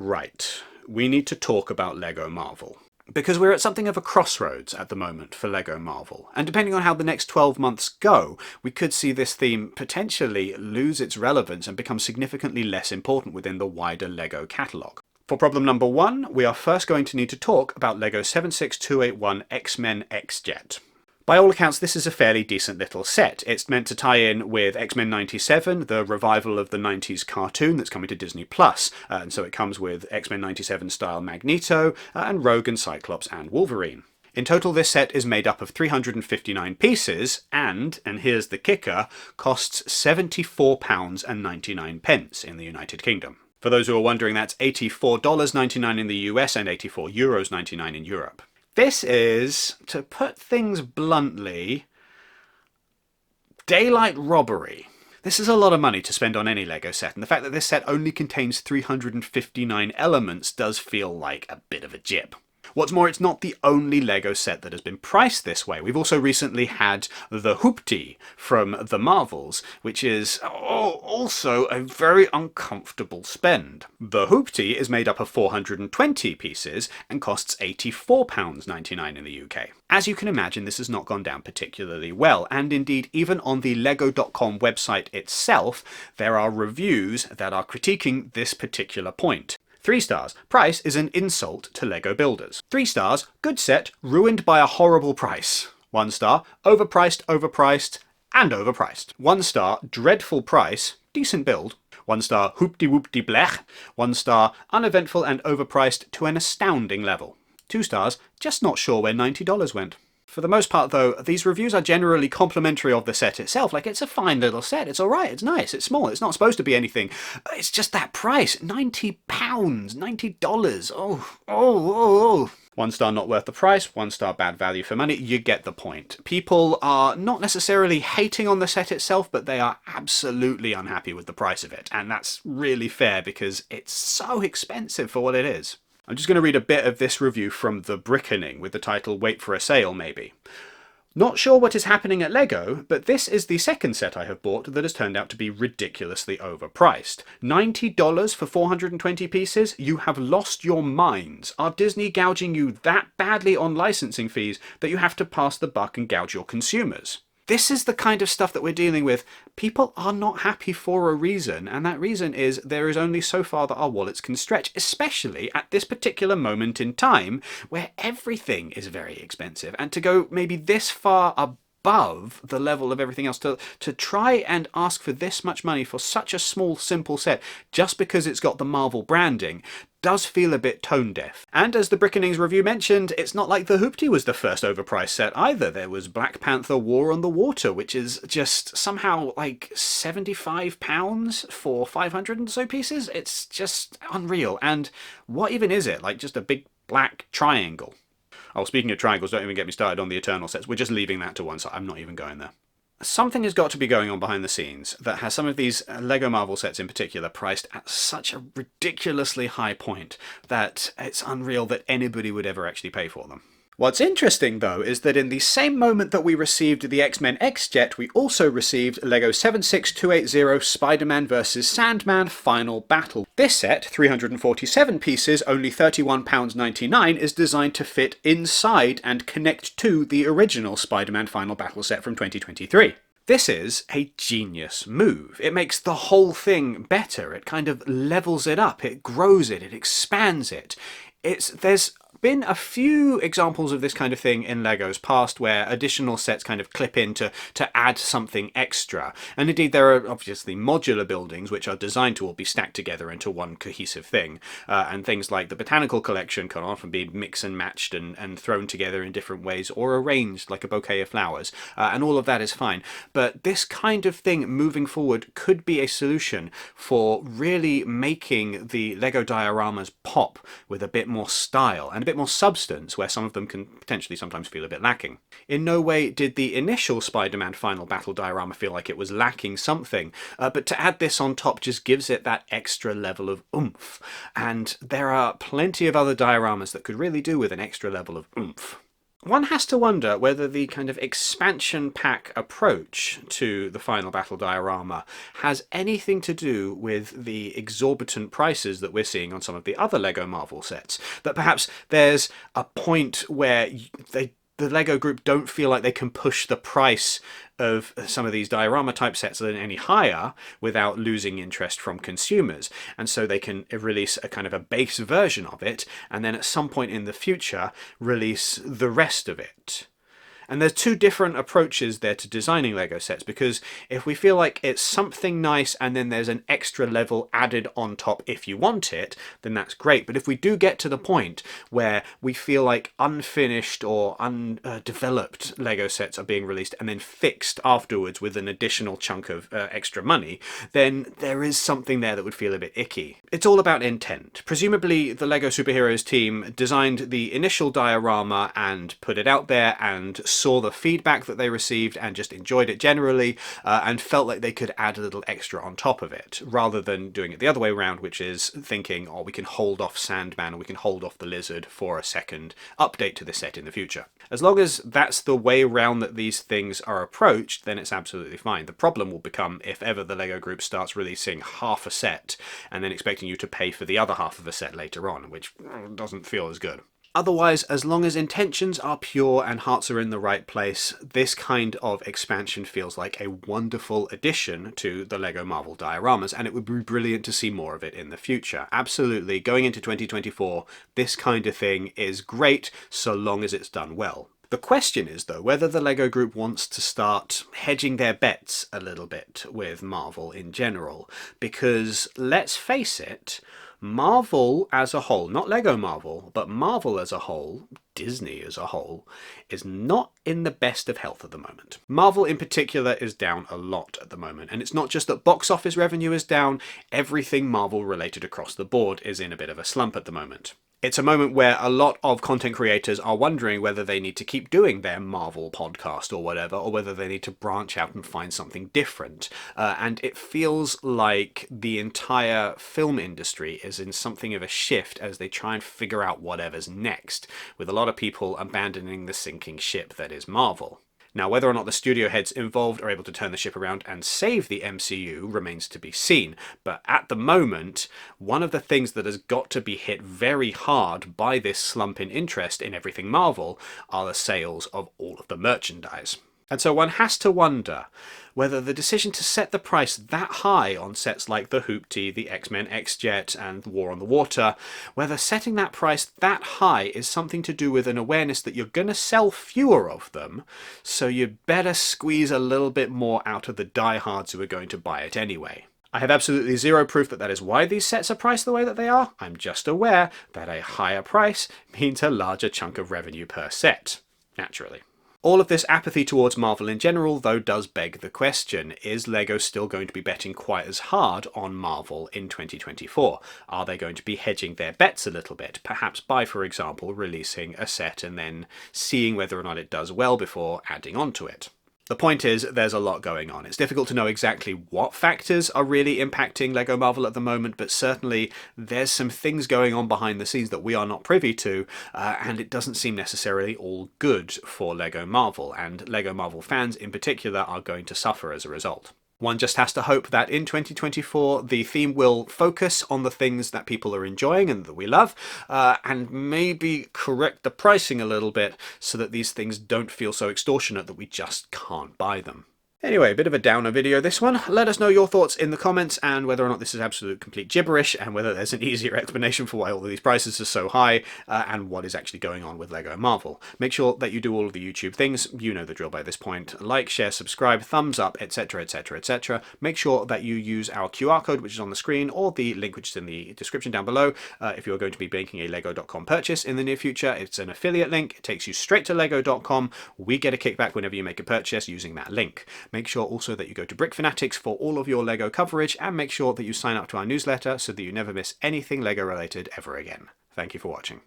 Right, we need to talk about LEGO Marvel. Because we're at something of a crossroads at the moment for LEGO Marvel, and depending on how the next 12 months go, we could see this theme potentially lose its relevance and become significantly less important within the wider LEGO catalogue. For problem number 1, we are first going to need to talk about LEGO 76281 X-Men X-Jet. By all accounts, this is a fairly decent little set. It's meant to tie in with X-Men 97, the revival of the 90s cartoon that's coming to Disney+, and so it comes with X-Men 97 style Magneto, and Rogue and Cyclops and Wolverine. In total, this set is made up of 359 pieces, and here's the kicker, costs £74.99 in the United Kingdom. For those who are wondering, that's $84.99 in the US and €84.99 in Europe. This is, to put things bluntly, daylight robbery. This is a lot of money to spend on any LEGO set, and the fact that this set only contains 359 elements does feel like a bit of a jip. What's more, it's not the only LEGO set that has been priced this way. We've also recently had the Hoopty from the Marvels, which is also a very uncomfortable spend. The Hoopty is made up of 420 pieces and costs £84.99 in the UK. As you can imagine, this has not gone down particularly well, and indeed even on the Lego.com website itself, there are reviews that are critiquing this particular point. 3 stars. Price is an insult to LEGO builders. 3 stars. Good set, ruined by a horrible price. 1 star. Overpriced, overpriced, and overpriced. 1 star. Dreadful price. Decent build. 1 star. Hoopty-whoopty blech. 1 star. Uneventful and overpriced to an astounding level. 2 stars. Just not sure where $90 went. For the most part though, these reviews are generally complimentary of the set itself. Like, it's a fine little set, it's alright, it's nice, it's small, it's not supposed to be anything. It's just that price, £90, $90, oh. 1 star not worth the price, 1 star bad value for money, you get the point. People are not necessarily hating on the set itself, but they are absolutely unhappy with the price of it. And that's really fair because it's so expensive for what it is. I'm just going to read a bit of this review from The Brickening with the title Wait for a Sale Maybe. Not sure what is happening at LEGO, but this is the second set I have bought that has turned out to be ridiculously overpriced. $90 for 420 pieces? You have lost your minds. Are Disney gouging you that badly on licensing fees that you have to pass the buck and gouge your consumers? This is the kind of stuff that we're dealing with. People are not happy for a reason, and that reason is there is only so far that our wallets can stretch, especially at this particular moment in time where everything is very expensive. And to go maybe this far above the level of everything else, to try and ask for this much money for such a small, simple set, just because it's got the Marvel branding, does feel a bit tone deaf. And as the Brickening's review mentioned, it's not like the Hoopty was the first overpriced set either. There was Black Panther War on the Water, which is just somehow like £75 for 500 and so pieces. It's just unreal. And what even is it? Like just a big black triangle. Oh, speaking of triangles, don't even get me started on the Eternal sets. We're just leaving that to one side. I'm not even going there. Something has got to be going on behind the scenes that has some of these LEGO Marvel sets in particular priced at such a ridiculously high point that it's unreal that anybody would ever actually pay for them. What's interesting though is that in the same moment that we received the X-Men X-Jet, we also received LEGO 76280 Spider-Man vs. Sandman Final Battle. This set, 347 pieces, only £31.99, is designed to fit inside and connect to the original Spider-Man Final Battle set from 2023. This is a genius move. It makes the whole thing better. It kind of levels it up, it grows it, it expands it. There's been a few examples of this kind of thing in LEGO's past where additional sets kind of clip in to add something extra. And indeed there are obviously modular buildings which are designed to all be stacked together into one cohesive thing. And things like the botanical collection can often be mixed and matched and thrown together in different ways or arranged like a bouquet of flowers. And all of that is fine. But this kind of thing moving forward could be a solution for really making the LEGO dioramas pop with a bit more style and a bit more substance where some of them can potentially sometimes feel a bit lacking. In no way did the initial Spider-Man Final Battle diorama feel like it was lacking something, but to add this on top just gives it that extra level of oomph. And there are plenty of other dioramas that could really do with an extra level of oomph. One has to wonder whether the kind of expansion pack approach to the final battle diorama has anything to do with the exorbitant prices that we're seeing on some of the other LEGO Marvel sets. That perhaps there's a point where the LEGO group don't feel like they can push the price of some of these diorama type sets any higher without losing interest from consumers, and so they can release a kind of a base version of it and then at some point in the future release the rest of it. And there's two different approaches there to designing LEGO sets, because if we feel like it's something nice and then there's an extra level added on top if you want it, then that's great. But if we do get to the point where we feel like unfinished or undeveloped LEGO sets are being released and then fixed afterwards with an additional chunk of extra money, then there is something there that would feel a bit icky. It's all about intent. Presumably the LEGO Superheroes team designed the initial diorama and put it out there and saw the feedback that they received and just enjoyed it generally, and felt like they could add a little extra on top of it, rather than doing it the other way around, which is thinking, oh, we can hold off Sandman or we can hold off the Lizard for a second update to the set in the future. As long as that's the way around that these things are approached, then it's absolutely fine. The problem will become if ever the LEGO group starts releasing half a set and then expecting you to pay for the other half of a set later on, which doesn't feel as good. Otherwise, as long as intentions are pure and hearts are in the right place, this kind of expansion feels like a wonderful addition to the LEGO Marvel dioramas, and it would be brilliant to see more of it in the future. Absolutely, going into 2024, this kind of thing is great so long as it's done well. The question is, though, whether the LEGO group wants to start hedging their bets a little bit with Marvel in general, because let's face it, Marvel as a whole, not LEGO Marvel, but Marvel as a whole, Disney as a whole, is not in the best of health at the moment. Marvel in particular is down a lot at the moment, and it's not just that box office revenue is down, everything Marvel related across the board is in a bit of a slump at the moment. It's a moment where a lot of content creators are wondering whether they need to keep doing their Marvel podcast or whatever, or whether they need to branch out and find something different. And it feels like the entire film industry is in something of a shift as they try and figure out whatever's next, with a lot of people abandoning the sinking ship that is Marvel. Now, whether or not the studio heads involved are able to turn the ship around and save the MCU remains to be seen, but at the moment, one of the things that has got to be hit very hard by this slump in interest in everything Marvel are the sales of all of the merchandise. And so one has to wonder whether the decision to set the price that high on sets like the Hoopty, the X-Men X-Jet and War on the Water, whether setting that price that high is something to do with an awareness that you're going to sell fewer of them, so you'd better squeeze a little bit more out of the diehards who are going to buy it anyway. I have absolutely zero proof that that is why these sets are priced the way that they are. I'm just aware that a higher price means a larger chunk of revenue per set, naturally. All of this apathy towards Marvel in general, though, does beg the question, is LEGO still going to be betting quite as hard on Marvel in 2024? Are they going to be hedging their bets a little bit, perhaps by, for example, releasing a set and then seeing whether or not it does well before adding on to it? The point is, there's a lot going on. It's difficult to know exactly what factors are really impacting LEGO Marvel at the moment, but certainly there's some things going on behind the scenes that we are not privy to, and it doesn't seem necessarily all good for LEGO Marvel, and LEGO Marvel fans in particular are going to suffer as a result. One just has to hope that in 2024 the theme will focus on the things that people are enjoying and that we love, and maybe correct the pricing a little bit so that these things don't feel so extortionate that we just can't buy them. Anyway, a bit of a downer video this one. Let us know your thoughts in the comments and whether or not this is absolute complete gibberish and whether there's an easier explanation for why all of these prices are so high and what is actually going on with LEGO Marvel. Make sure that you do all of the YouTube things. You know the drill by this point. Like, share, subscribe, thumbs up, etc, etc, etc. Make sure that you use our QR code which is on the screen or the link which is in the description down below if you're going to be making a lego.com purchase in the near future. It's an affiliate link. It takes you straight to lego.com. We get a kickback whenever you make a purchase using that link. Make sure also that you go to Brick Fanatics for all of your LEGO coverage, and make sure that you sign up to our newsletter so that you never miss anything LEGO related ever again. Thank you for watching.